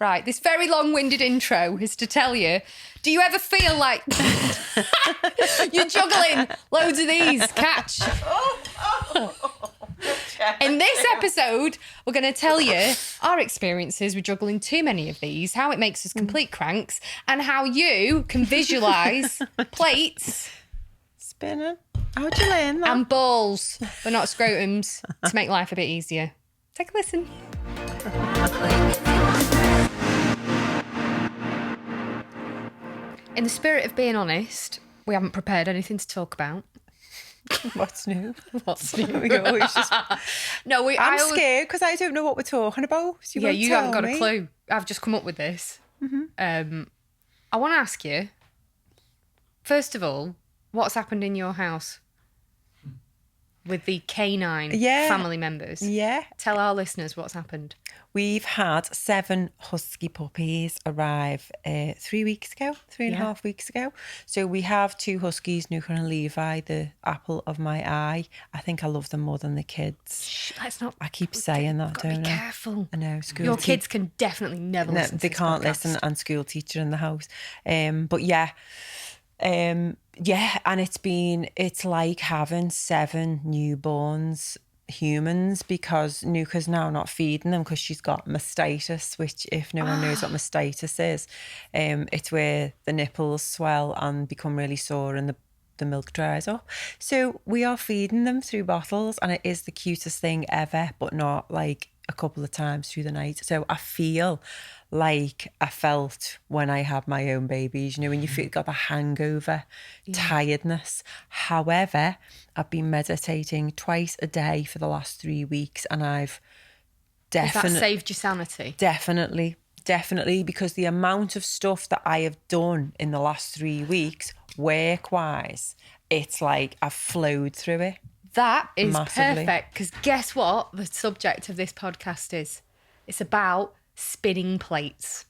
Right, this very long-winded intro is to tell you, do you ever feel like you're juggling loads of these? Catch. In this episode, we're going to tell you our experiences with juggling too many of these, how it makes us complete cranks, and how you can visualise plates, spinning. How'd you learn that? and balls, but not scrotums, to make life a bit easier. Take a listen. In the spirit of being honest, we haven't prepared anything to talk about. What's new? What's new? We always just... No, I'm scared because I don't know what we're talking about. So you haven't got a clue. I've just come up with this. Mm-hmm. I want to ask you, first of all, what's happened in your house with the canine family members? Yeah. Tell our listeners what's happened. We've had 7 husky puppies arrive 3 weeks ago, 3.5 weeks ago. So we have 2 huskies, Nuka and Levi, the apple of my eye. I think I love them more than the kids. Shh, let's not. I keep saying that, don't I? Be careful. I know. Your kids can definitely never listen to They this can't podcast. listen, and school teacher in the house. But yeah. And it's like having 7 newborns humans, because Nuka's now not feeding them because she's got mastitis, which, if no one knows what mastitis is, it's where the nipples swell and become really sore and the milk dries up. So we are feeding them through bottles, and it is the cutest thing ever, but not like a couple of times through the night. So I feel like I felt when I had my own babies, you know, when you feel got the hangover, tiredness. However, I've been meditating twice a day for the last 3 weeks, and I've Has that saved your sanity? Definitely, because the amount of stuff that I have done in the last 3 weeks, work-wise, it's like I've flowed through it. That is Massively. perfect, because guess what the subject of this podcast is? It's about spinning plates.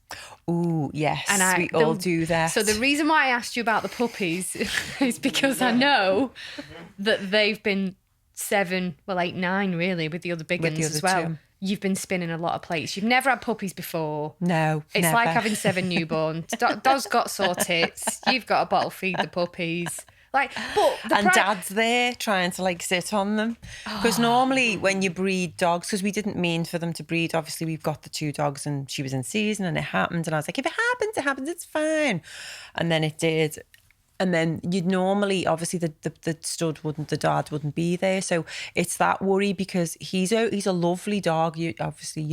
Ooh, yes, we all do that. So the reason why I asked you about the puppies is because I know that they've been 7, 8, 9 really, with the other big ones as well. 2. You've been spinning a lot of plates. You've never had puppies before. No, It's never. like having 7 newborns. Dog's got sore tits. You've got to bottle feed the puppies. And Dad's there trying to like sit on them, because normally when you breed dogs, because we didn't mean for them to breed, obviously we've got the 2 dogs and she was in season and it happened, and I was like, if it happens, it's fine. And then it did. And then you'd normally, obviously the dad wouldn't be there. So it's that worry, because he's a lovely dog. You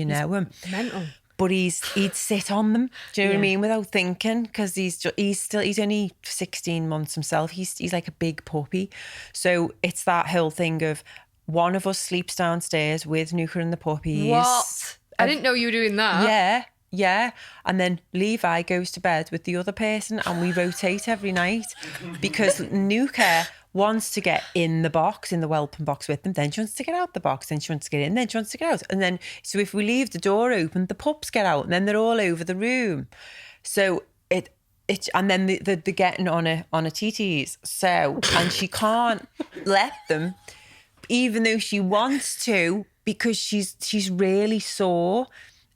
know him. Mental. But he'd sit on them, do you know what I mean, without thinking, because he's only 16 months himself. He's like a big puppy. So it's that whole thing of one of us sleeps downstairs with Nuka and the puppies. What? I didn't know you were doing that. Yeah. And then Levi goes to bed with the other person, and we rotate every night, because Nuka wants to get in the box, in the whelping box with them, then she wants to get out the box, then she wants to get in, then she wants to get out. And then, so if we leave the door open, the pups get out, and then they're all over the room. So and then they're getting on a TTs. So, and she can't let them, even though she wants to, because she's really sore.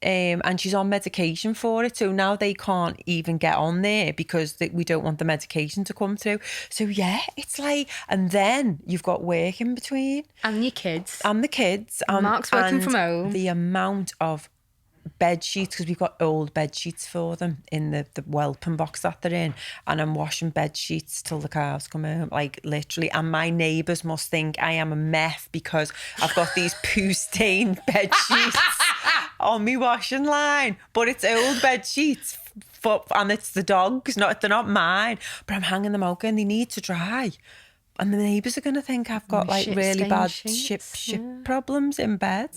And she's on medication for it. So now they can't even get on there because we don't want the medication to come through. So yeah, it's like, and then you've got work in between. And your kids. And the kids. Mark's working from home. The amount of bed sheets, because we've got old bed sheets for them in the whelping box that they're in, and I'm washing bed sheets till the cows come home, like literally. And my neighbours must think I am a meth, because I've got these poo stained bed sheets on me washing line, but it's old bed sheets and it's the dogs, they're not mine, but I'm hanging them out and they need to dry. And the neighbours are going to think I've got like really bad ship problems in bed.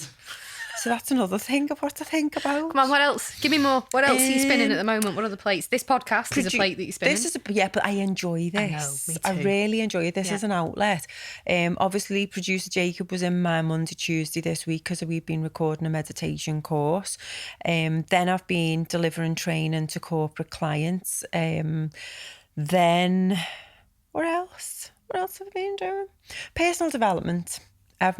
So that's another thing of what to think about. Come on, what else? Give me more. What else are you spinning at the moment? What other plates? This podcast is a plate that you're spinning. But I enjoy this. I know, me too. I really enjoy this as an outlet. Obviously, producer Jacob was in my Monday, Tuesday this week because we've been recording a meditation course. Then I've been delivering training to corporate clients. Then, what else? What else have I been doing? Personal development. I've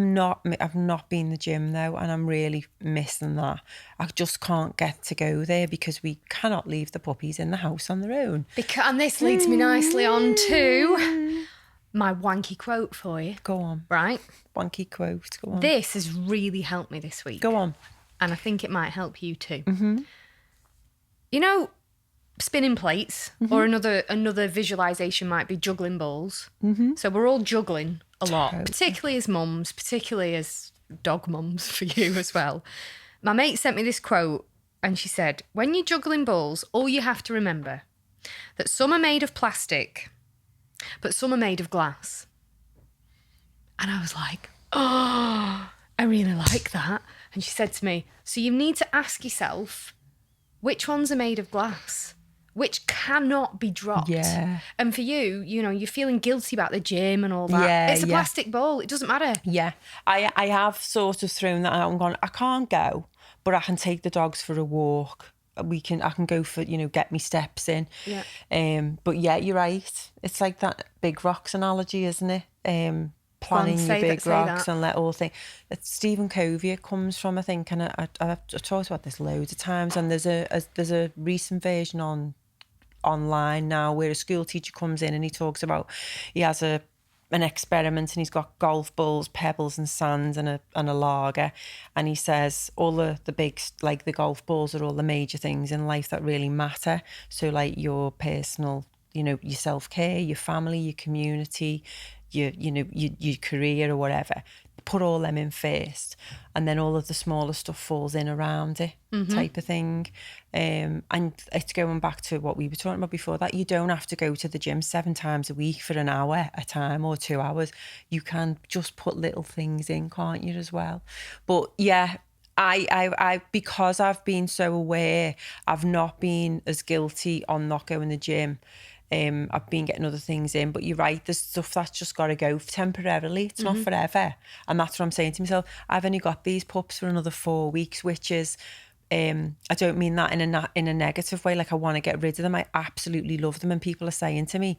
not been the gym though, and I'm really missing that. I just can't get to go there because we cannot leave the puppies in the house on their own. And this leads me nicely on to my wanky quote for you. Go on. Right? Wanky quote. Go on. This has really helped me this week. Go on. And I think it might help you too. Mm-hmm. You know, spinning plates, or another visualization might be juggling balls. Mm-hmm. So we're all juggling a lot, particularly as mums, particularly as dog mums for you as well. My mate sent me this quote and she said, when you're juggling balls, all you have to remember that some are made of plastic, but some are made of glass. And I was like, oh, I really like that. And she said to me, so you need to ask yourself, which ones are made of glass? Which cannot be dropped. Yeah. And for you, you know, you're feeling guilty about the gym and all that. Yeah, it's a plastic ball. It doesn't matter. Yeah. I have sort of thrown that out and gone, I can't go, but I can take the dogs for a walk. I can go for, you know, get me steps in. Yeah. But yeah, you're right. It's like that big rocks analogy, isn't it? Planning your big rocks and let all things. Stephen Covey comes from, I think, and I've talked about this loads of times. And there's a recent version online now where a school teacher comes in and he talks about he has an experiment and he's got golf balls, pebbles and sands and a lager, and he says all the big, like the golf balls are all the major things in life that really matter. So like your personal, you know, your self-care, your family, your community, your career or whatever, put all them in first, and then all of the smaller stuff falls in around it, type of thing. And it's going back to what we were talking about before, that you don't have to go to the gym 7 times a week for an hour a time or 2 hours. You can just put little things in, can't you, as well? But yeah, I because I've been so aware, I've not been as guilty on not going to the gym. I've been getting other things in, but you're right, there's stuff that's just got to go temporarily. It's not forever. And that's what I'm saying to myself. I've only got these pups for another 4 weeks, which is, I don't mean that in a negative way, like I want to get rid of them. I absolutely love them. And people are saying to me,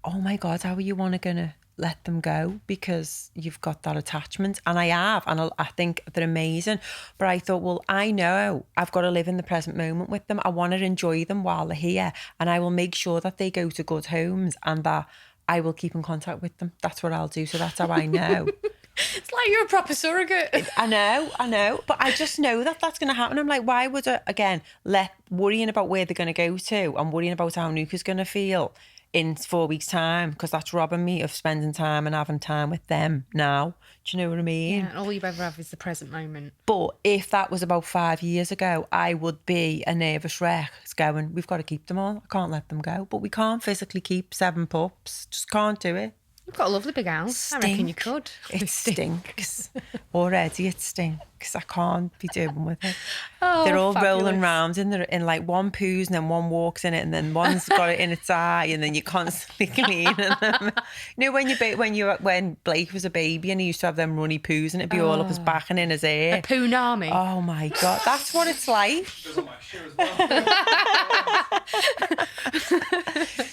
oh my God, how are you going to let them go because you've got that attachment? And I have, and I think they're amazing. But I thought, well, I know I've got to live in the present moment with them. I want to enjoy them while they're here, and I will make sure that they go to good homes and that I will keep in contact with them. That's what I'll do. So that's how I know. It's like you're a proper surrogate. I know. But I just know that that's going to happen. I'm like, why would I, again, worrying about where they're going to go to and worrying about how Nuka's going to feel in 4 weeks' time, because that's robbing me of spending time and having time with them now. Do you know what I mean? Yeah, and all you ever have is the present moment. But if that was about 5 years ago, I would be a nervous wreck. It's going, we've got to keep them all. I can't let them go. But we can't physically keep 7 pups. Just can't do it. You've got a lovely big house. I reckon you could. It stinks. Already it stinks. I can't be doing with it. Oh, they're all fabulous. rolling around in like one poos, and then one walks in it, and then one's got it in its eye, and then you're constantly cleaning them. You know, when Blake was a baby and he used to have them runny poos and it'd be all up his back and in his ear. A poonami. Oh my God, that's what it's like. Does on my shoe as well.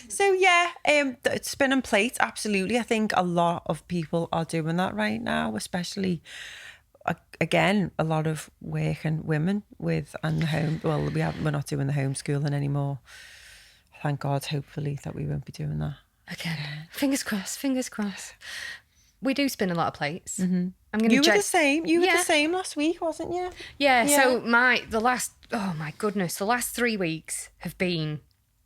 So yeah, spinning plates, absolutely. I think a lot of people are doing that right now, especially again, a lot of working women and the home. Well, we're not doing the homeschooling anymore. Thank God. Hopefully that we won't be doing that again. Fingers crossed. We do spin a lot of plates. Mm-hmm. I'm going to. You were the same. You were the same last week, wasn't you? Yeah. So the last 3 weeks have been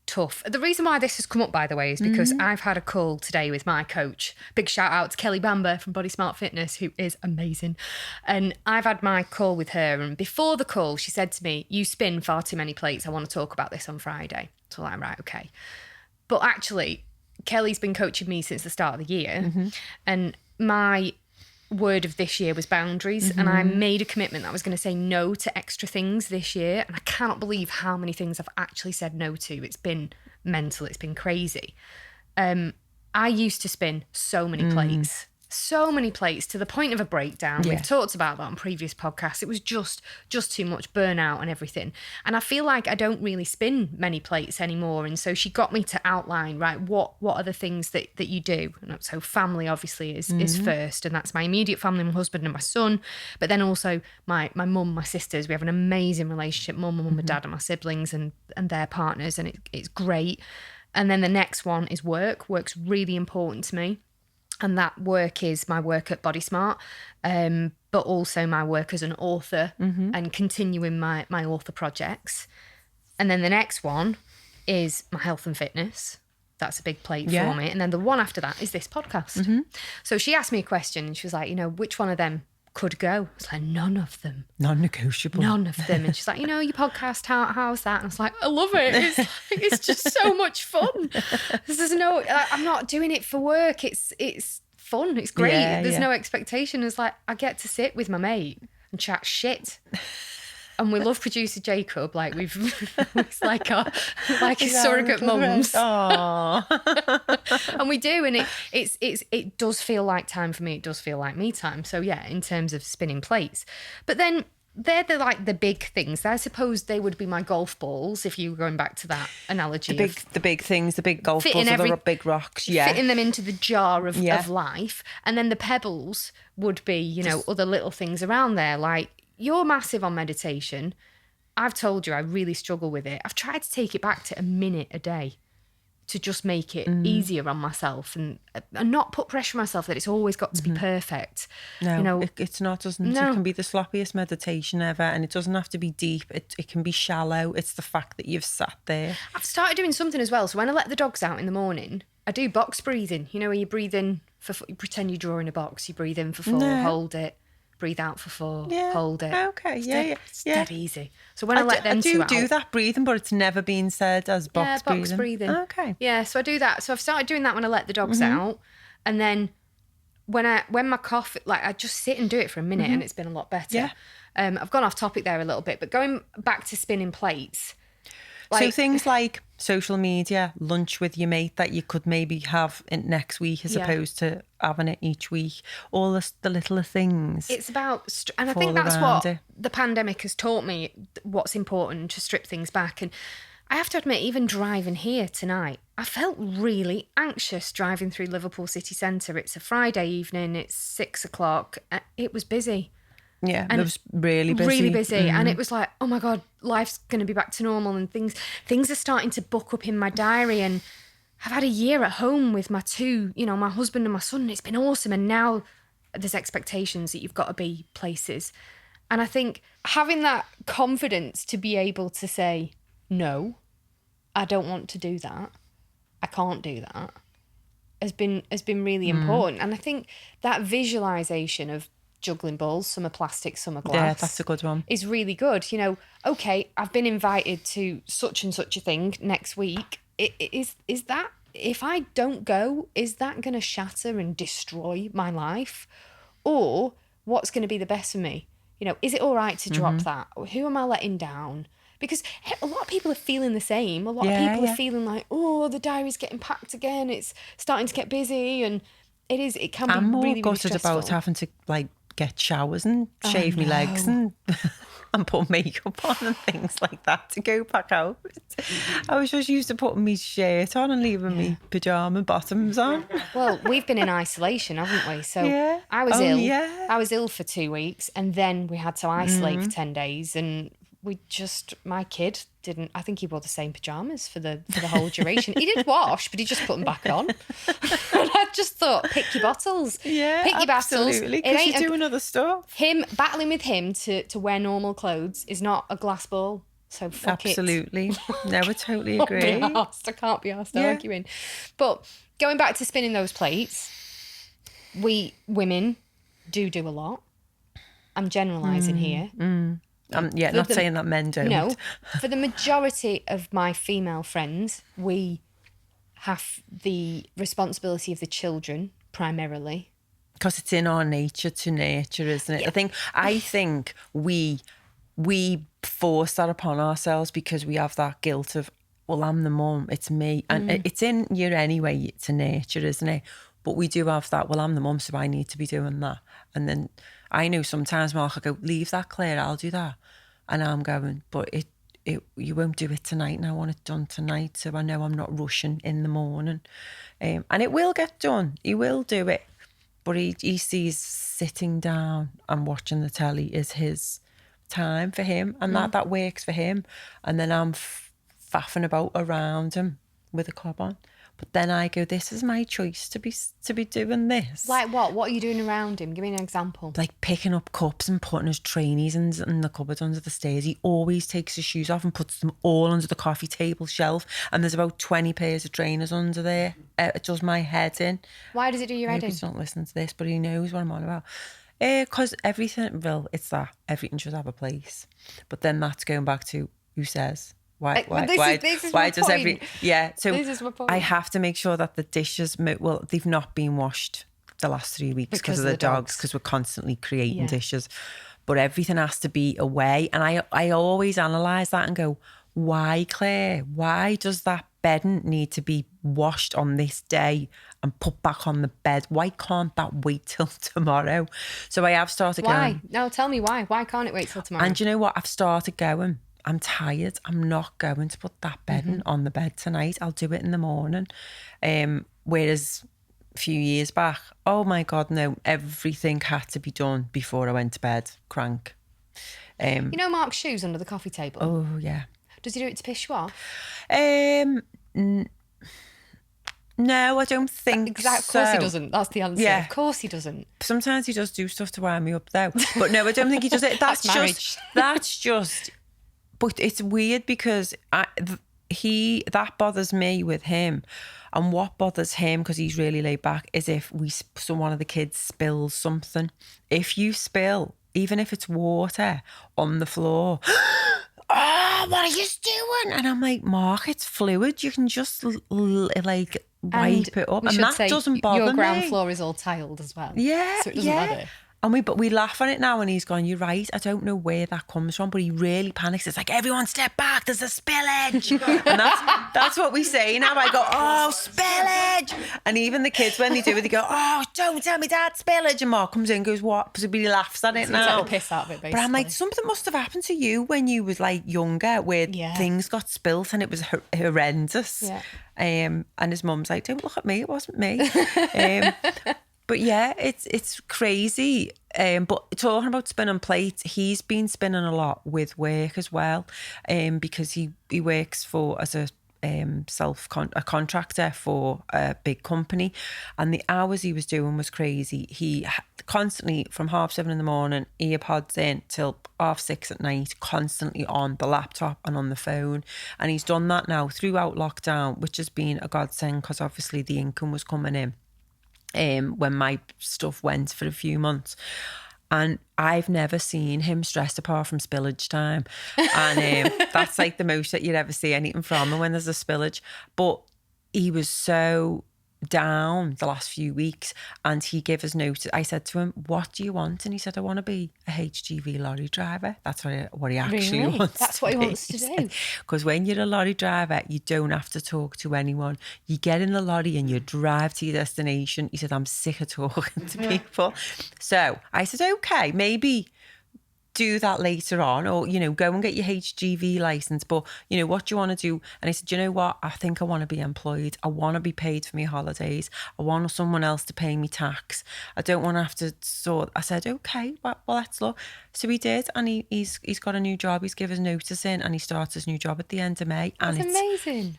tough. The reason why this has come up, by the way, is because I've had a call today with my coach. Big shout out to Kelly Bamber from Body Smart Fitness, who is amazing. And I've had my call with her, and before the call, she said to me, you spin far too many plates. I want to talk about this on Friday. So I'm right, okay. But actually, Kelly's been coaching me since the start of the year, and my word of this year was boundaries, and I made a commitment that I was going to say no to extra things this year, and I cannot believe how many things I've actually said no to. It's been mental. It's been crazy. I used to spin so many plates, so many plates to the point of a breakdown. Yeah. We've talked about that on previous podcasts. It was just too much burnout and everything. And I feel like I don't really spin many plates anymore. And so she got me to outline, right, what are the things that you do? And so family obviously is first, and that's my immediate family, my husband and my son. But then also my mum, my sisters. We have an amazing relationship, mum and dad and my siblings and their partners, and it's great. And then the next one is work. Work's really important to me. And that work is my work at Body Smart, but also my work as an author and continuing my author projects. And then the next one is my health and fitness. That's a big plate for me. And then the one after that is this podcast. So she asked me a question and she was like, which one of them could go? I was like, none of them. Non-negotiable. None of them. And she's like, your podcast, how's that? And I was like, I love it. It's just so much fun. There's I'm not doing it for work. It's fun. It's great. There's no expectation. It's like, I get to sit with my mate and chat shit. And we love producer Jacob. Like it's like his surrogate mums. And we do, and it does feel like time for me. It does feel like me time. So yeah, in terms of spinning plates, but then they're the big things. I suppose they would be my golf balls if you were going back to that analogy. The big things, the big golf balls, the big rocks. Yeah, fitting them into the jar of life, and then the pebbles would be other little things around there like. You're massive on meditation. I've told you I really struggle with it. I've tried to take it back to a minute a day to just make it easier on myself and not put pressure on myself that it's always got to be perfect. No, it's not, doesn't it? It can be the sloppiest meditation ever, and it doesn't have to be deep. It can be shallow. It's the fact that you've sat there. I've started doing something as well. So when I let the dogs out in the morning, I do box breathing. Where you breathe in you pretend you're drawing a box. You breathe in for 4, hold it. Breathe out for 4, hold it. Okay, it's dead easy. So when I let them two out... I do that breathing, but it's never been said as box breathing. Okay. Yeah, so I do that. So I've started doing that when I let the dogs out. And then when my cough, like I just sit and do it for a minute and it's been a lot better. Yeah. I've gone off topic there a little bit, but going back to spinning plates... so things like social media, lunch with your mate that you could maybe have next week as opposed to having it each week, all the little things. It's about, and I think that's what the pandemic has taught me, what's important to strip things back. And I have to admit, even driving here tonight, I felt really anxious driving through Liverpool city centre. It's a Friday evening, it's 6:00, it was busy. Yeah, and it was really busy. Really busy. And it was like, oh my God, life's going to be back to normal and things are starting to book up in my diary. And I've had a year at home with my two, my husband and my son. And it's been awesome. And now there's expectations that you've got to be places. And I think having that confidence to be able to say, no, I don't want to do that. I can't do that has been really important. And I think that visualisation of juggling balls, some are plastic, some are glass. Yeah, that's a good one. Is really good. Okay, I've been invited to such and such a thing next week. Is that, if I don't go, is that going to shatter and destroy my life? Or what's going to be the best for me? Is it all right to drop that? Or who am I letting down? Because a lot of people are feeling the same. A lot of people are feeling like, oh, the diary's getting packed again. It's starting to get busy, and it can be I'm more really, really gutted stressful. about having to get showers and shave my legs and put makeup on and things like that to go back out. I was just used to putting my shirt on and leaving me pyjama bottoms on. Well, we've been in isolation, haven't we? So I was ill. Yeah. I was ill for 2 weeks, and then we had to isolate for 10 days, and my kid didn't, I think he wore the same pyjamas for the whole duration. He did wash, but he just put them back on. And I just thought, pick your bottles. Yeah, pick your battles. Absolutely, because you're doing other stuff. Battling with him to wear normal clothes is not a glass ball. So fuck absolutely. it. No, I totally agree. I can't be asked arguing. But going back to spinning those plates, we women do a lot. I'm generalising here. Not saying that men don't. No, for the majority of my female friends, we have the responsibility of the children primarily. Because it's in our nature to nurture, isn't it? Yeah. I think we force that upon ourselves because we have that guilt of, well, I'm the mum, it's me. And it's in you anyway to nurture, isn't it? But we do have that, well, I'm the mum, so I need to be doing that. And then I know sometimes Mark will go, leave that, Claire, I'll do that. And I'm going, but you won't do it tonight, and I want it done tonight, so I know I'm not rushing in the morning. And it will get done. He will do it. But he sees sitting down and watching the telly is his time for him, and that works for him. And then I'm faffing about around him with a cob on. But then I go, this is my choice to be doing this. Like what? What are you doing around him? Give me an example. Like picking up cups and putting his trainees in the cupboard under the stairs. He always takes his shoes off and puts them all under the coffee table shelf. And there's about 20 pairs of trainers under there. It does my head in. Why does it do your head in? He's not listening to this, but he knows what I'm on about. Because everything, well, it's that. Everything should have a place. But then that's going back to who says. Why does every... Yeah, so this is my point. I have to make sure that the dishes, well, they've not been washed the last 3 weeks because of the dogs, because we're constantly creating dishes. But everything has to be away. And I always analyse that and go, why, Claire? Why does that bedding need to be washed on this day and put back on the bed? Why can't that wait till tomorrow? So I have started going... Why? No, tell me why. Why can't it wait till tomorrow? And you know what? I've started going... I'm tired. I'm not going to put that bedding on the bed tonight. I'll do it in the morning. Whereas a few years back, oh my God, no, everything had to be done before I went to bed. Crank. You know Mark's shoes under the coffee table? Oh, yeah. Does he do it to piss you off? No, I don't think so. Of course he doesn't. That's the answer. Yeah. Of course he doesn't. Sometimes he does do stuff to wind me up though. But no, I don't think he does it. That's marriage. That's just... But it's weird because that bothers me with him. And what bothers him, because he's really laid back, is if one of the kids spills something. If you spill, even if it's water on the floor, oh, what are you doing? And I'm like, Mark, it's fluid. You can just like wipe it up. And that doesn't bother me. Your ground floor is all tiled as well. Yeah, so it doesn't matter. And we laugh at it now, and he's gone, you're right, I don't know where that comes from, but he really panics. It's like, everyone step back, there's a spillage. And that's what we say now. I go, oh, spillage. And even the kids, when they do it, they go, oh, don't tell me Dad, spillage. And Mark comes in and goes, what? So he laughs at it now. Take the piss out of it, basically. But I'm like, something must have happened to you when you was like younger, where things got spilt and it was horrendous. Yeah. And his mum's like, don't look at me, it wasn't me. But yeah, it's crazy. But talking about spinning plates, he's been spinning a lot with work as well, because he works as a contractor for a big company, and the hours he was doing was crazy. He constantly, from 7:30 in the morning, earpods in till 6:30 at night, constantly on the laptop and on the phone. And he's done that now throughout lockdown, which has been a godsend because obviously the income was coming in. When my stuff went for a few months, and I've never seen him stressed apart from spillage time, and that's like the most that you'd ever see anything from him when there's a spillage. But he was so down the last few weeks, and he gave us notice. I said to him, what do you want? And he said, I want to be a HGV lorry driver. That's what he actually wants. That's what he wants to do. Because when you're a lorry driver, you don't have to talk to anyone. You get in the lorry and you drive to your destination. He said, I'm sick of talking to people. So I said, okay, maybe do that later on, or go and get your HGV license, but what do you want to do? And I said, you know what, I think I want to be employed. I want to be paid for my holidays. I want someone else to pay me tax. I don't want to have to I said, okay, well let's look. So he did, and he's got a new job. He's given his notice in, and he starts his new job at the end of May. That's and amazing.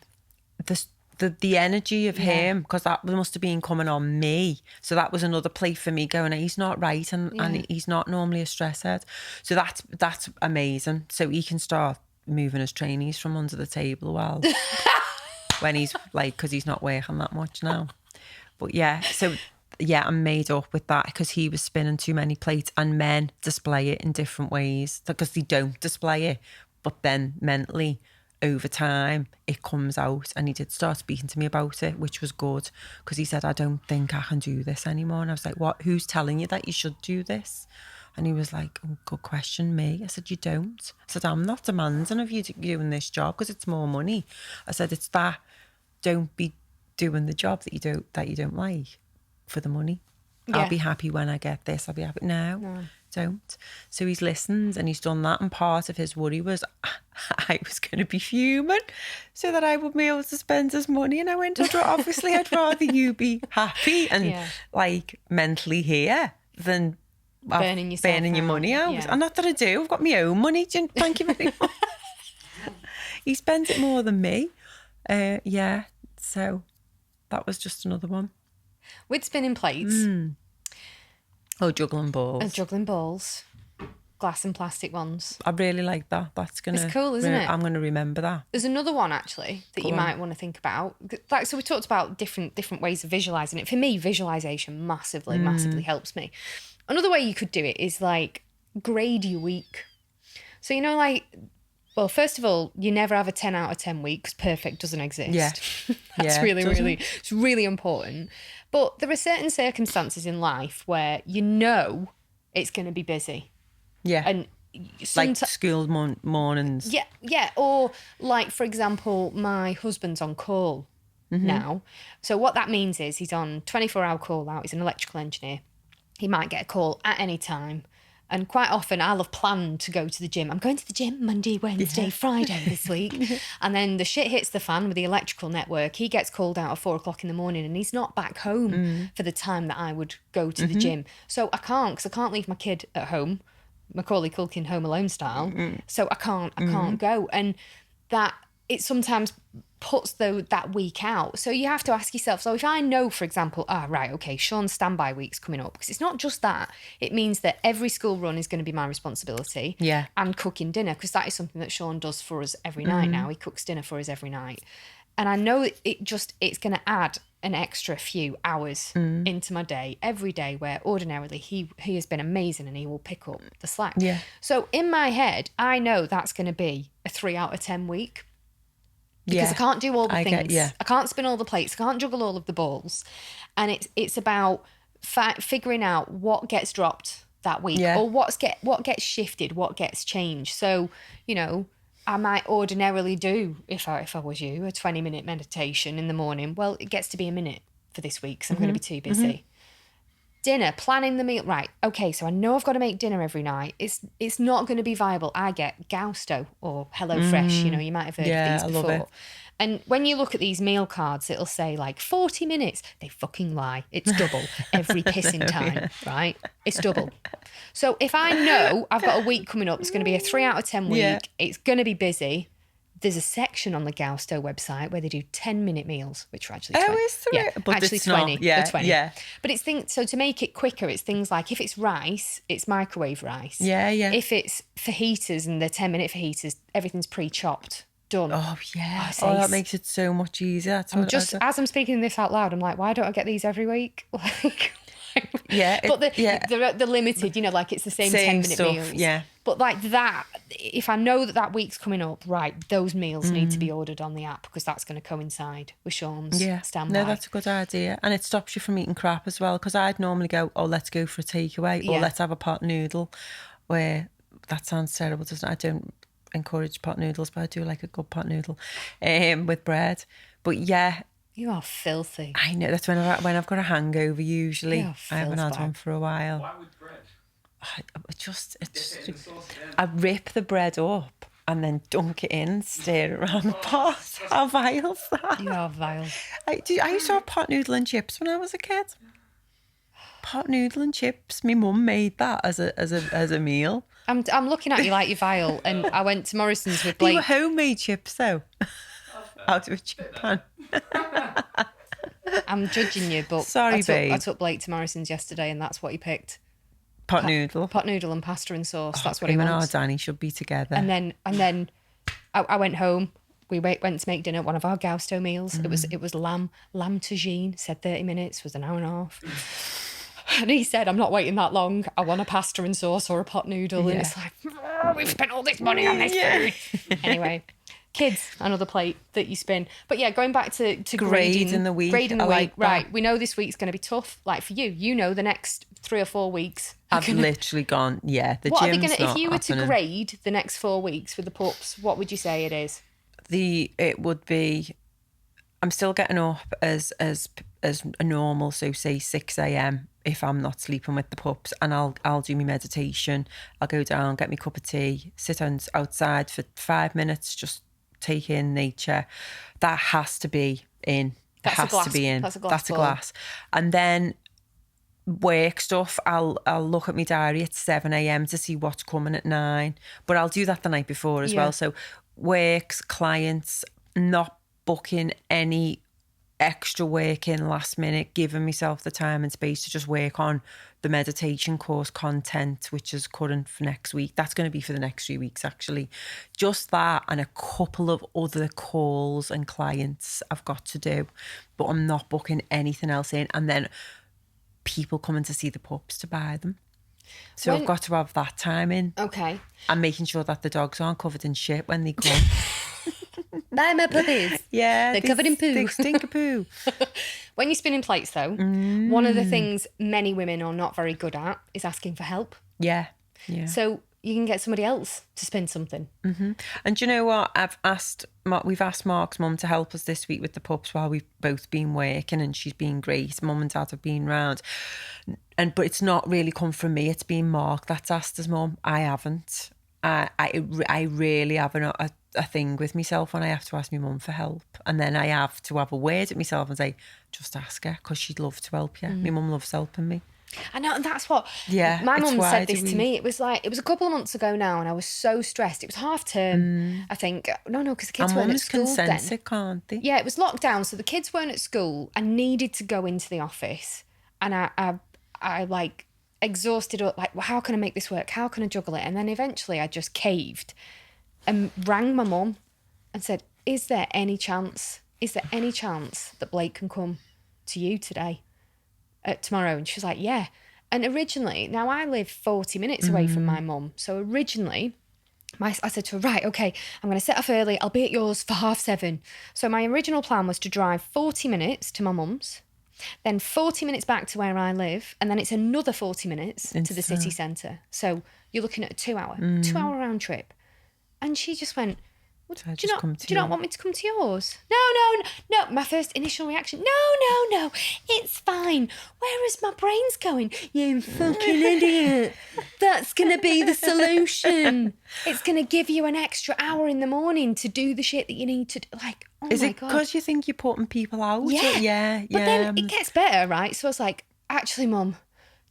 The energy of him, because that must have been coming on me. So that was another plate for me going, he's not right, and he's not normally a stress head. So that's amazing. So he can start moving his trainees from under the table when he's like, because he's not working that much now. But yeah, so yeah, I'm made up with that because he was spinning too many plates, and men display it in different ways because they don't display it, but then mentally, over time, it comes out. And he did start speaking to me about it, which was good, because he said, I don't think I can do this anymore. And I was like, what? Who's telling you that you should do this? And he was like, oh, good question, me. I said, you don't. I said, I'm not demanding of you doing this job because it's more money. I said, it's that, don't be doing the job that you don't like. for the money. Yeah. I'll be happy when I get this. I'll be happy. No, don't. So he's listened and he's done that. And part of his worry was I was going to be fuming so that I would be able to spend his money. And I went, obviously, I'd rather you be happy and like mentally here than burning your money out. Yeah. And not that I do. I've got my own money. Thank you very much. He spends it more than me. So that was just another one. With spinning plates. Oh, juggling balls. And juggling balls. Glass and plastic ones. I really like that. That's gonna. It's cool, isn't it? I'm gonna remember that. There's another one actually that you might want to think about. Like, so we talked about different ways of visualizing it. For me, visualization massively helps me. Another way you could do it is like grade your week. So, you know, like, well, first of all, you never have a 10 out of 10 week because perfect doesn't exist. Yeah. That's it's really important. But there are certain circumstances in life where you know it's going to be busy. Yeah. And like school mornings. Yeah. Or like, for example, my husband's on call now. So what that means is he's on 24-hour call out. He's an electrical engineer. He might get a call at any time. And quite often I'll have planned to go to the gym. I'm going to the gym Monday, Wednesday, Friday this week. And then the shit hits the fan with the electrical network. He gets called out at 4:00 in the morning and he's not back home for the time that I would go to the gym. So I can't, because I can't leave my kid at home, Macaulay Culkin Home Alone style. So I can't go. And that it sometimes puts that week out. So you have to ask yourself, so if I know, for example, Sean's standby week's coming up, because it's not just that, it means that every school run is going to be my responsibility. Yeah. And cooking dinner, because that is something that Sean does for us every night now. He cooks dinner for us every night. And I know it's going to add an extra few hours into my day every day, where ordinarily he has been amazing and he will pick up the slack. Yeah. So in my head, I know that's going to be a 3 out of 10 week. Because I can't do all the things. I can't spin all the plates. I can't juggle all of the balls. And it's about figuring out what gets dropped that week or what gets shifted, what gets changed. So, you know, I might ordinarily do, if I was you, a 20-minute meditation in the morning. Well, it gets to be a minute for this week because I'm going to be too busy. Dinner, planning the meal. Right, okay, so I know I've got to make dinner every night. It's not going to be viable. I get Gusto or HelloFresh, you know, you might have heard of these before. I love it. And when you look at these meal cards, it'll say like 40 minutes. They fucking lie. It's double every pissing time, right? It's double. So if I know I've got a week coming up, it's going to be a 3 out of 10 week, it's going to be busy. There's a section on the Gusto website where they do 10-minute meals, which are actually 20. Oh, is there? Yeah, but actually it's 20. Not. Yeah, 20. Yeah. But so to make it quicker, it's things like if it's rice, it's microwave rice. Yeah. If it's fajitas and they're 10-minute fajitas, everything's pre-chopped, done. Oh, yeah. That makes it so much easier. As I'm speaking this out loud, I'm like, why don't I get these every week? But they're limited, you know, like it's the same 10-minute meals. Yeah. But like that, if I know that week's coming up, right, those meals need to be ordered on the app because that's going to coincide with Sean's standby. No, that's a good idea. And it stops you from eating crap as well, because I'd normally go, let's go for a takeaway or let's have a pot noodle, where that sounds terrible, doesn't it? I don't encourage pot noodles, but I do like a good pot noodle with bread. But yeah. You are filthy. I know. That's when I've got a hangover usually. I haven't had one for a while. Why with bread? I rip the bread up and then dunk it in, stir it around the pot. How vile is that? You are vile. I used to have pot noodle and chips when I was a kid. Pot noodle and chips. My mum made that as a meal. I'm looking at you like you're vile, and I went to Morrison's with Blake. They were homemade chips though, out of a chip pan. I'm judging you, but sorry, babe. I took Blake to Morrison's yesterday, and that's what he picked. Pot noodle and pasta and sauce. That's what he wants. Him and our Danny should be together. And then I went home. We went to make dinner. One of our Gusto meals. It was lamb tagine. Said 30 minutes. Was an hour and a half. And he said, "I'm not waiting that long. I want a pasta and sauce or a pot noodle." And it's like, we've spent all this money on this food. Anyway. Kids, another plate that you spin. But yeah, going back to grading the week. Grading the week. Right. We know this week's going to be tough. Like for you know the next 3 or 4 weeks. I've literally gone, the what gym's are they gonna, not if you were happening. to grade the next 4 weeks with the pups, what would you say it is? It would be I'm still getting up as a normal, so say 6 a.m. if I'm not sleeping with the pups, and I'll do my meditation. I'll go down, get me cup of tea, sit outside for 5 minutes, just take in nature. That has to be in. That's a glass. That's a glass ball. And then work stuff, I'll look at my diary at 7 a.m. to see what's coming at 9. But I'll do that the night before as well. So works, clients, not booking any extra work in last minute, giving myself the time and space to just work on the meditation course content, which is current for next week. That's going to be for the next 3 weeks, actually. Just that and a couple of other calls and clients I've got to do, but I'm not booking anything else in. And then people coming to see the pups to buy them. So I've got to have that time in. Okay. And making sure that the dogs aren't covered in shit when they come. Buy my puppies. Yeah. They're covered in poo. They stink of poo. When you're spinning plates, though, one of the things many women are not very good at is asking for help. Yeah. So you can get somebody else to spin something. And do you know what? We've asked Mark's mum to help us this week with the pups while we've both been working, and she's been great. Mum and dad have been round. But it's not really come from me. It's been Mark that's asked his mum. I haven't. I really have a thing with myself when I have to ask my mum for help, and then I have to have a word at myself and say, just ask her, because she'd love to help you. My mum loves helping me. I know, and that's what my mum said this to me. It was a couple of months ago now, and I was so stressed. It was half term, I think. No, because the kids weren't at school then. Mums can sense it, can't they? Yeah, it was lockdown, so the kids weren't at school. I needed to go into the office, and I like exhausted up. Like, well, how can I make this work? How can I juggle it? And then eventually, I just caved and rang my mum and said, "Is there any chance? Is there any chance that Blake can come to you today?" Tomorrow. And she was like, yeah. And originally, now I live 40 minutes away from my mum, so originally I said to her, right, okay, I'm going to set off early, I'll be at yours for 7:30. So my original plan was to drive 40 minutes to my mum's, then 40 minutes back to where I live, and then it's another 40 minutes to the city centre. So you're looking at a 2-hour round trip. And she just went, well, do you not want me to come to yours? No. My first initial reaction, no. It's fine. Where is my brains going? You fucking idiot. That's going to be the solution. It's going to give you an extra hour in the morning to do the shit that you need to do. Like, oh my God. Is it because you think you're putting people out? Yeah. But then it gets better, right? So I was like, actually, Mum,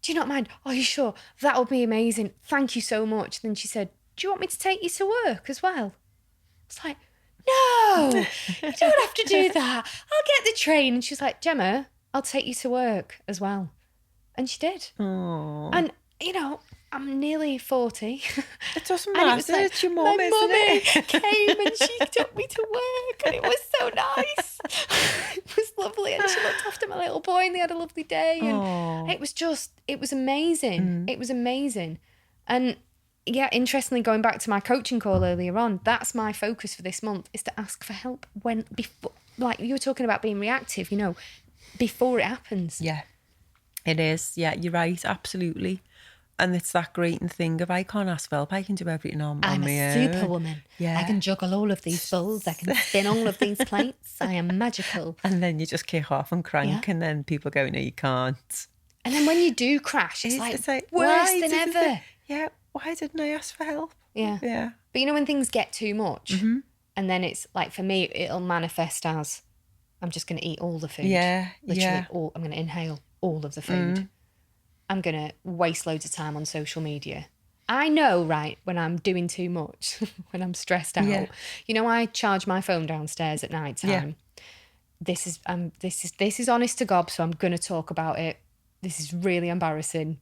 do you not mind? Are you sure? That would be amazing. Thank you so much. Then she said, do you want me to take you to work as well? It's like, no, you don't have to do that. I'll get the train. And she was like, Gemma, I'll take you to work as well. And she did. Aww. And, I'm nearly 40. It doesn't matter. It's your mum, my isn't mummy it? came and she took me to work, and it was so nice. It was lovely, and she looked after my little boy, and they had a lovely day. And it was amazing. It was amazing. And yeah, interestingly, going back to my coaching call earlier on, that's my focus for this month, is to ask for help before, like you were talking about being reactive, before it happens. Yeah, it is. Yeah, you're right. Absolutely. And it's that great thing of, I can't ask for help. I can do everything on my own. I'm a superwoman. Yeah. I can juggle all of these bowls. I can spin all of these plates. I am magical. And then you just kick off and crank, and then people go, no, you can't. And then when you do crash, it's like worse than ever. Yeah. Why didn't I ask for help? Yeah. But when things get too much, and then it's like, for me, it'll manifest as, I'm just going to eat all the food. Yeah. Literally I'm going to inhale all of the food. I'm going to waste loads of time on social media. I know, right, when I'm doing too much, when I'm stressed out. Yeah. I charge my phone downstairs at night time. Yeah. This is honest to God, so I'm going to talk about it. This is really embarrassing.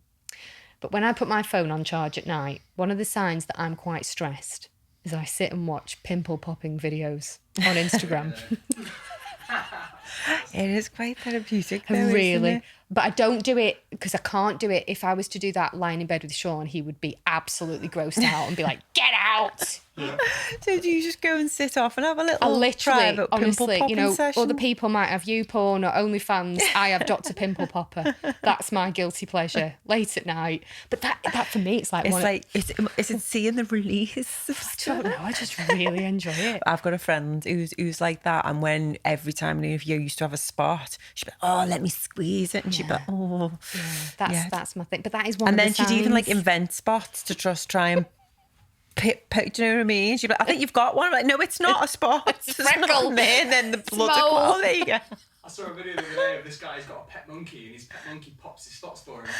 But when I put my phone on charge at night, one of the signs that I'm quite stressed is I sit and watch pimple popping videos on Instagram. It is quite therapeutic though, really isn't it? But I don't do it because I can't do it. If I was to do that lying in bed with Sean, he would be absolutely grossed out and be like, get out. So do you just go and sit off and have a little I literally, private pimple honestly, popping session? other people might have YouPorn or OnlyFans. I have Dr. Pimple Popper. That's my guilty pleasure late at night. But that for me, it's like is it seeing the release of I stuff? don't know. I just really enjoy it. I've got a friend who's like that, and when every time any of you used to have a spot, she'd be like, oh, let me squeeze it, and she'd be like, oh, That's my thing. But that is one. and of then the she'd even like signs. invent spots to just try and pick. Do you know what I mean? She'd be like, I think you've got one. I'm like, no, it's not a spot. It's a not freckle. me. And then the blood Mole. oh, there you go. I saw a video the other day of this guy's got a pet monkey and his pet monkey pops his spots for him.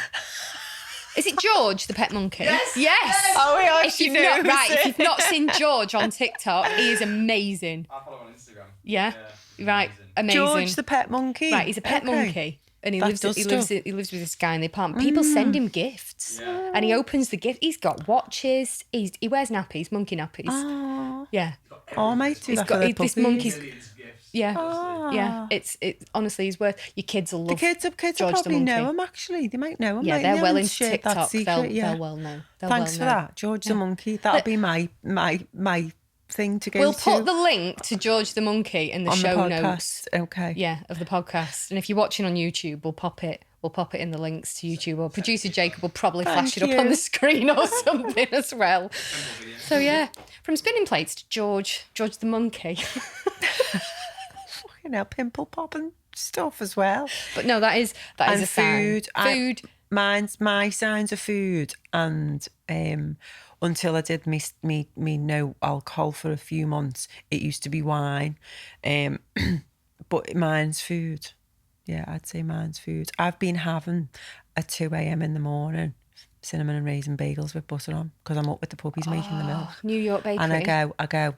Is it George, the pet monkey? Yes. Yes. Oh my gosh, If you've not seen George on TikTok, he is amazing. I follow him on Instagram. Yeah. he's Right. Amazing. George the pet monkey. Right, he's a pet Okay. monkey. And he That lives does with this guy in the apartment. Mm. People send him gifts. Yeah. And he opens the gift. He's got watches. He wears nappies, monkey nappies. Oh, Yeah. oh, I might do He's that got for the this puppies. monkey's Millions of gifts. yeah. Ah. Yeah. It's honestly he's worth your kids will The love kids will George the probably know monkey. him, actually. They might know him. Yeah, mightn't they're they? well And into share that TikTok. secret, They'll well know. They'll Thanks well for know. that, George the monkey. That'll be my thing to go We'll to put the link to George the monkey in the on show the notes. podcast. Okay. Yeah, of the podcast. And if you're watching on YouTube, we'll pop it in the links to YouTube. Or producer Jacob will probably flash it Thank up on you. the screen or something as well. So yeah, from spinning plates to George the monkey. You know, pimple popping stuff as well. But no, that is And a sign. food. Food. My signs of food, and until I did me no alcohol for a few months, it used to be wine, but mine's food. Yeah, I'd say mine's food. I've been having at 2 a.m. in the morning cinnamon and raisin bagels with butter on because I'm up with the puppies making the milk, New York bakery. and I go.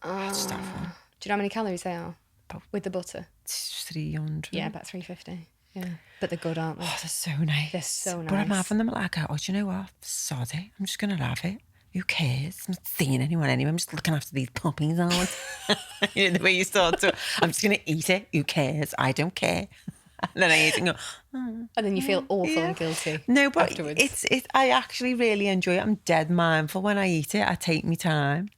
Just have one. Do you know how many calories they are About- with the butter? It's 300. Yeah, about 350. Yeah, but they're good, aren't they? Oh, they're so nice. They're so But I'm nice. having them like, oh, do you know what? Sod it. I'm just going to have it. Who cares? I'm not seeing anyone anyway. I'm just looking after these puppies all the time. You know, the way you start to, I'm just going to eat it. Who cares? I don't care. And then I eat it and go, And then you feel awful yeah. and guilty. no, but afterwards. I actually really enjoy it. I'm dead mindful when I eat it. I take my time.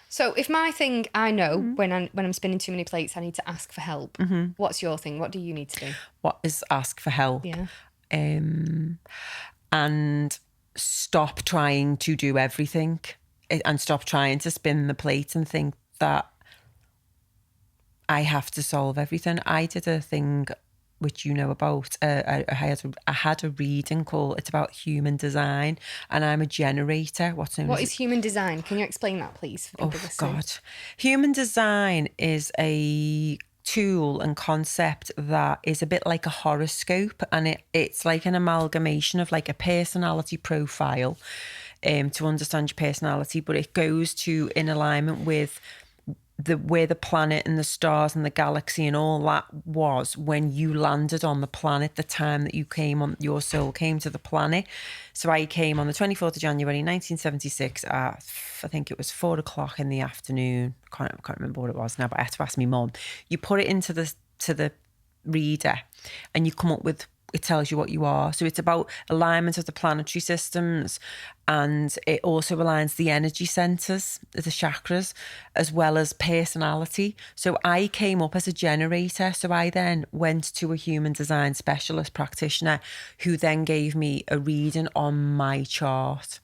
So if my thing, I know Mm-hmm. when I'm spinning too many plates, I need to ask for help. What's your thing? What do you need to do? What is ask for help? Yeah. And stop trying to do everything and stop trying to spin the plate and think that I have to solve everything. I did a thing which you know about. I had a reading called, it's about human design, and I'm a generator. What What is human design? Can you explain that, please? For Oh people listening? God. Human design is a tool and concept that is a bit like a horoscope, and it's like an amalgamation of like a personality profile to understand your personality, but it goes to in alignment with where the planet and the stars and the galaxy and all that was when you landed on the planet, the time that your soul came to the planet. So I came on the 24th of January 1976 at, I think it was 4 o'clock in the afternoon. I can't remember what it was now, but I had to ask my mum. You put it into the reader and you come up with, it tells you what you are. So it's about alignment of the planetary systems, and it also aligns the energy centers, the chakras, as well as personality. So I came up as a generator. So I then went to a human design specialist practitioner who then gave me a reading on my chart.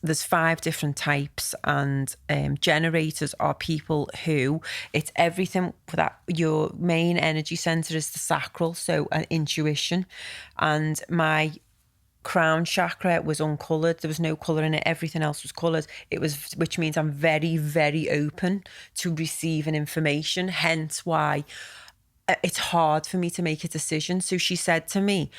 There's 5 different types, and generators are people who, it's everything that your main energy center is the sacral, so an intuition. And my crown chakra was uncoloured. There was no colour in it. Everything else was coloured. Which means I'm very, very open to receiving information, hence why it's hard for me to make a decision. So she said to me,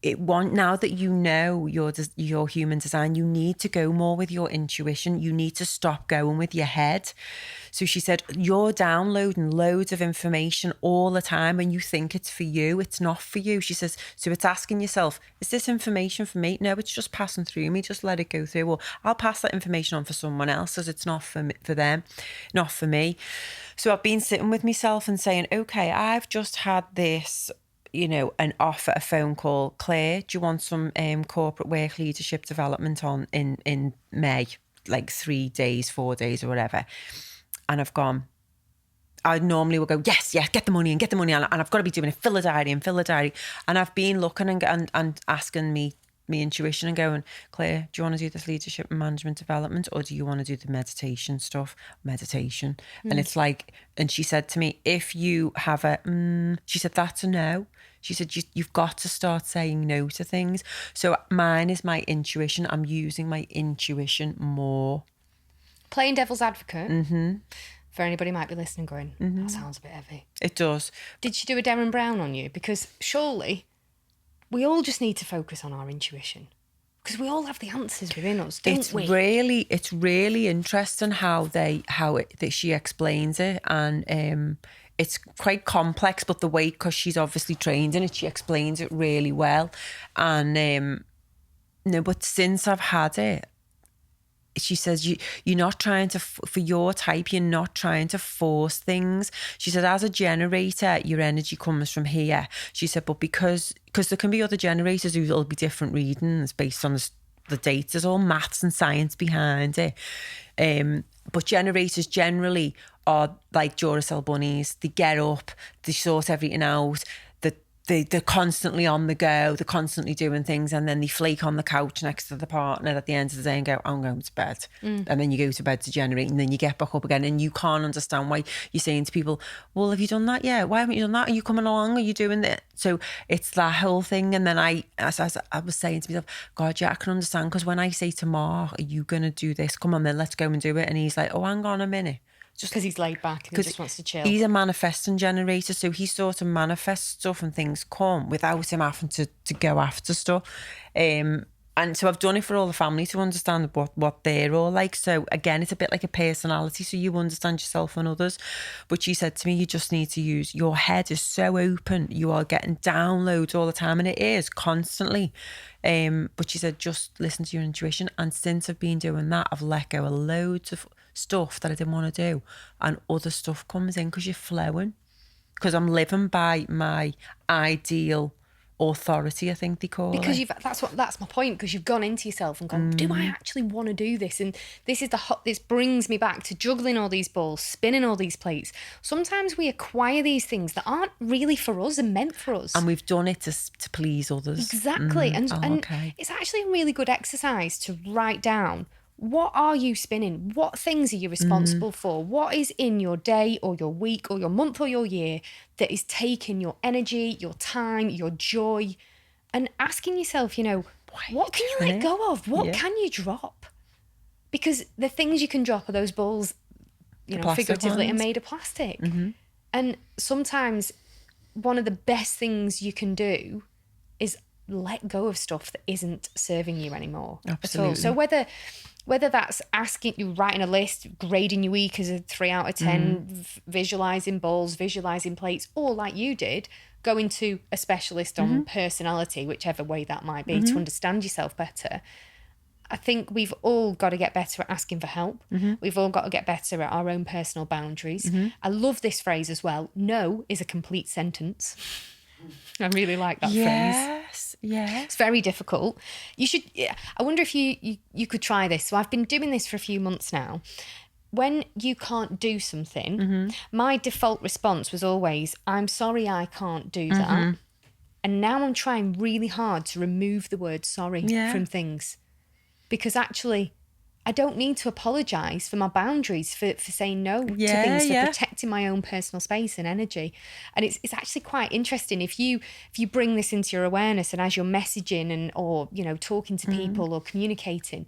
now that you know your human design, you need to go more with your intuition. You need to stop going with your head. So she said, you're downloading loads of information all the time and you think it's for you. It's not for you. She says, so it's asking yourself, is this information for me? No, it's just passing through me. Just let it go through. Or I'll pass that information on for someone else as it's not for them, not for me. So I've been sitting with myself and saying, okay, I've just had this an offer, a phone call. Claire, do you want some corporate work leadership development on in May, like 3 days, 4 days, or whatever? And I've gone. I normally would go, yes, get the money and I've got to be doing it. Fill a diary. And I've been looking and asking me intuition and going, Claire, do you want to do this leadership and management development, or do you want to do the meditation stuff? And it's like, and she said to me, if you have she said, that's a no. She said, you've got to start saying no to things. So mine is my intuition. I'm using my intuition more. Playing devil's advocate. For anybody who might be listening going, that sounds a bit heavy. It does. Did she do a Darren Brown on you? Because surely we all just need to focus on our intuition, because we all have the answers within us, don't we? It's really interesting how she explains it, and it's quite complex, but the way, because she's obviously trained in it, she explains it really well. And no, but since I've had it, she says, you're not trying to, for your type, you're not trying to force things. She said, as a generator, your energy comes from here. She said, but because there can be other generators who will be different readings based on the data. There's all maths and science behind it. But generators generally are like Duracell bunnies. They get up, they sort everything out. They're constantly on the go, they're constantly doing things, and then they flake on the couch next to the partner at the end of the day and go, I'm going to bed. And then you go to bed to generate, and then you get back up again, and you can't understand why you're saying to people, well, have you done that yet? Why haven't you done that? Are you coming along? Are you doing that? So it's that whole thing. And then as I was saying to myself, God, yeah, I can understand, because when I say to Mark, are you going to do this? Come on then, let's go and do it. And he's like, oh, hang on a minute. Just because he's laid back and he just wants to chill. He's a manifesting generator, so he sort of manifests stuff and things come without him having to go after stuff. And so I've done it for all the family to understand what they're all like. So again, it's a bit like a personality, so you understand yourself and others. But she said to me, you just need to use, your head is so open, you are getting downloads all the time, and it is constantly. But she said, just listen to your intuition. And since I've been doing that, I've let go of loads of stuff that I didn't want to do, and other stuff comes in because you're flowing, because I'm living by my ideal authority, I think they call because it. That's my point, because you've gone into yourself and gone, do I actually want to do this? And this brings me back to juggling all these balls, spinning all these plates. Sometimes we acquire these things that aren't really for us and meant for us, and we've done it to please others. Exactly. And it's actually a really good exercise to write down, what are you spinning? What things are you responsible for? What is in your day or your week or your month or your year that is taking your energy, your time, your joy? And asking yourself, what can you let go of? What can you drop? Because the things you can drop are those balls, figuratively, are made of plastic. And sometimes one of the best things you can do is let go of stuff that isn't serving you anymore. Absolutely. At all. So whether that's asking you, writing a list, grading your week as a 3 out of 10, visualising balls, visualising plates, or like you did, going to a specialist on personality, whichever way that might be, to understand yourself better. I think we've all got to get better at asking for help. We've all got to get better at our own personal boundaries. I love this phrase as well. No is a complete sentence. I really like that phrase. Yes. It's very difficult. You should. I wonder if you could try this. So I've been doing this for a few months now. When you can't do something, my default response was always, I'm sorry I can't do that. And now I'm trying really hard to remove the word sorry from things. Because actually, I don't need to apologise for my boundaries, for saying no to things, for protecting my own personal space and energy. And it's actually quite interesting if you bring this into your awareness, and as you're messaging or talking to people or communicating,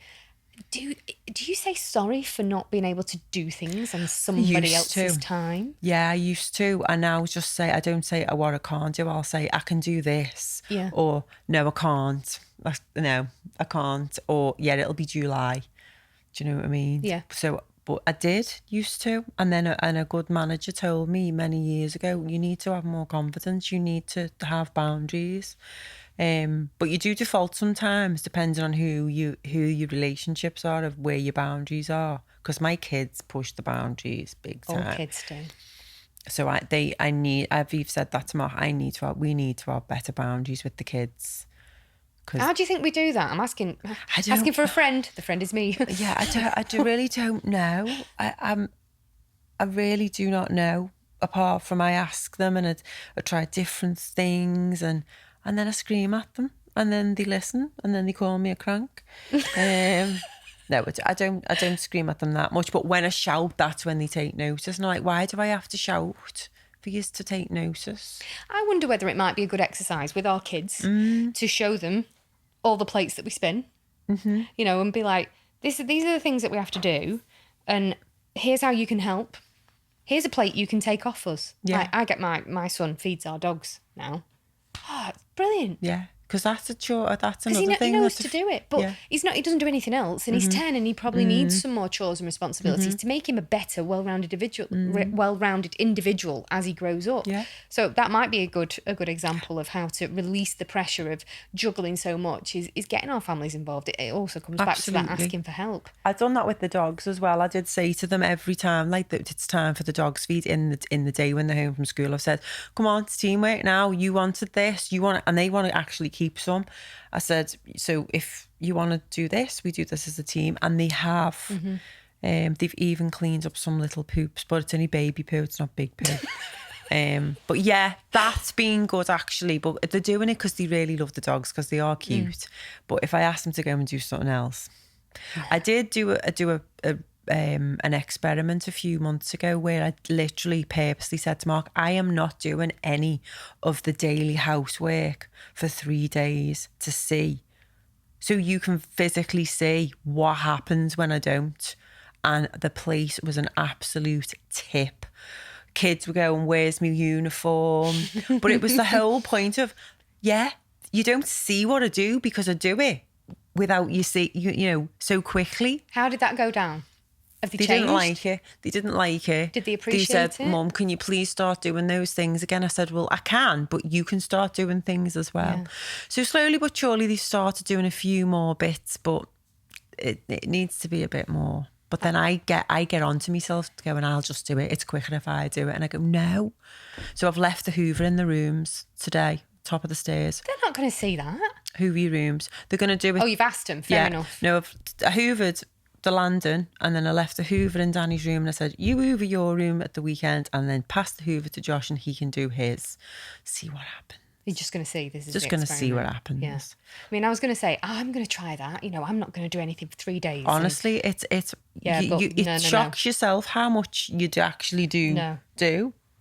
do you say sorry for not being able to do things on somebody else's time? Yeah, I used to. And now I don't say what I can't do. I'll say I can do this. Yeah. Or no, I can't. No, I can't. Or it'll be July. Do you know what I mean? Yeah. So, but I used to. And then a good manager told me many years ago, you need to have more confidence. You need to have boundaries. But you do default sometimes, depending on who your relationships are, of where your boundaries are. Because my kids push the boundaries big time. All kids do. So I've said that to Mark. We need to have better boundaries with the kids. How do you think we do that? I'm asking for a friend. The friend is me. Yeah, really don't know. I really do not know. Apart from I ask them and I try different things and then I scream at them and then they listen and then they call me a crank. No, I don't scream at them that much. But when I shout, that's when they take notice. And I'm like, why do I have to shout for you to take notice? I wonder whether it might be a good exercise with our kids to show them all the plates that we spin, you know, and be like, these are the things that we have to do. And here's how you can help. Here's a plate you can take off us. Yeah. Like, I get my son feeds our dogs now. Oh, it's brilliant. Yeah. Because that's another thing. He knows to do it, but he doesn't do anything else, and he's 10, and he probably needs some more chores and responsibilities to make him a better, well-rounded individual as he grows up. Yeah. So that might be a good example of how to release the pressure of juggling so much. Is getting our families involved. It also comes back to that asking for help. I've done that with the dogs as well. I did say to them every time, like, that it's time for the dogs feed in the day when they're home from school. I've said, "Come on, it's teamwork now. You wanted this, you want it," and they want to actually keep some. I said, so if you want to do this, we do this as a team, and they have. They've even cleaned up some little poops, but it's only baby poo, it's not big poo. But yeah, that's been good actually. But they're doing it because they really love the dogs because they are cute. But if I ask them to go and do something else, I did do an experiment a few months ago where I literally purposely said to Mark, I am not doing any of the daily housework for 3 days to see. So you can physically see what happens when I don't. And the place was an absolute tip. Kids were going, "Where's my uniform?" But it was the whole point of, you don't see what I do because I do it without you so quickly. How did that go down? Have they They changed? didn't like it. They didn't like it. Did they appreciate it? They said, it? "Mum, can you please start doing those things again?" I said, "Well, I can, but you can start doing things as well." Yeah. So slowly but surely they started doing a few more bits, but it needs to be a bit more. But then I get onto myself going, "I'll just do it. It's quicker if I do it." And I go, "No." So I've left the Hoover in the rooms today, top of the stairs. They're not going to see that. Hoover rooms. They're going to do it. Oh, you've asked them. Fair enough. No, I hoovered the landing and then I left the Hoover in Danny's room and I said, "You hoover your room at the weekend and then pass the Hoover to Josh and he can do his. See what happens." You're just going to see. This is just going to see what happens. Yeah. I mean, I was going to say, I'm going to try that. I'm not going to do anything for 3 days. Honestly, it shocks yourself how much you actually do.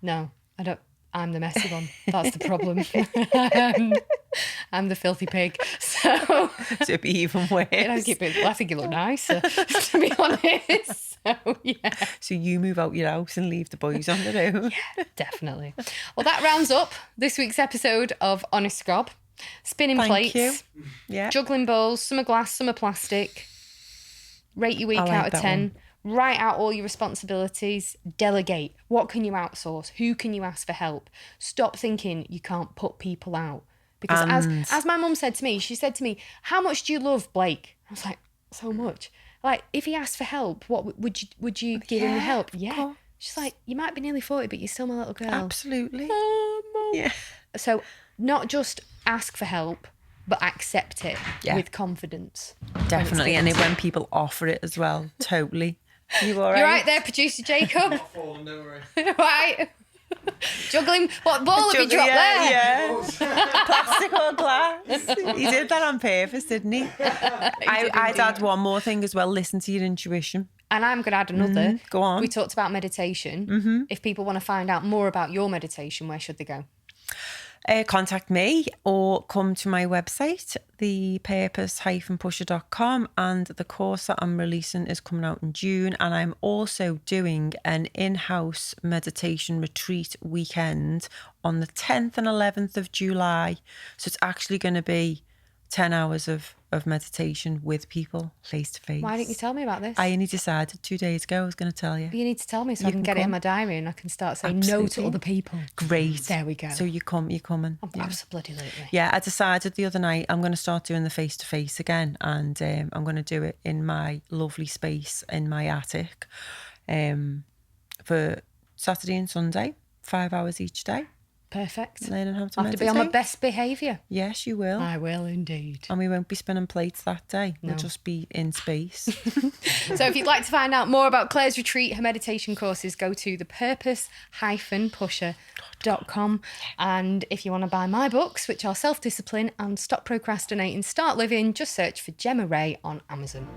No, I don't. I'm the messy one. That's the problem. I'm the filthy pig. So it'd be even worse. I think you look nicer, to be honest. So yeah. So you move out your house and leave the boys on their own. Yeah, definitely. Well, that rounds up this week's episode of Honest Scrub. Spinning plates. You. Yeah. Juggling bowls. Some are glass, some are plastic. Rate your week out of 10. Write out all your responsibilities. Delegate. What can you outsource? Who can you ask for help? Stop thinking you can't put people out. Because as my mum said to me, she said to me, "How much do you love Blake?" I was like, "So much." Like, if he asked for help, what would you give him the help? Yeah. She's like, "You might be nearly 40, but you're still my little girl." Absolutely. Yeah. So not just ask for help, but accept it with confidence. Definitely. And when people offer it as well, totally. You all right? You're right there, producer Jacob. Not falling, don't worry. Right. Juggling. What ball have you dropped there? Yeah. Plastic or glass. He did that on purpose, didn't he? I'd add one more thing as well. Listen to your intuition. And I'm going to add another. Go on. We talked about meditation. If people want to find out more about your meditation, where should they go? Contact me or come to my website, thepurpose-pusher.com, and the course that I'm releasing is coming out in June. And I'm also doing an in-house meditation retreat weekend on the 10th and 11th of July. So it's actually going to be 10 hours of meditation with people face to face. Why didn't you tell me about this? I only decided 2 days ago I was going to tell you. You need to tell me so I can get it in my diary and I can start saying no to other people. Great. There we go. So you're coming. I'm absolutely. Yeah, I decided the other night I'm going to start doing the face-to-face again, and I'm going to do it in my lovely space in my attic for Saturday and Sunday. 5 hours each day. Perfect. Learning how to I have to be on my best behaviour. Yes, you will. I will indeed. And we won't be spinning plates that day. We'll just be in space. So if you'd like to find out more about Claire's retreat, her meditation courses, go to thepurpose-pusher.com. And if you want to buy my books, which are Self-Discipline and Stop Procrastinating, Start Living, just search for Gemma Ray on Amazon.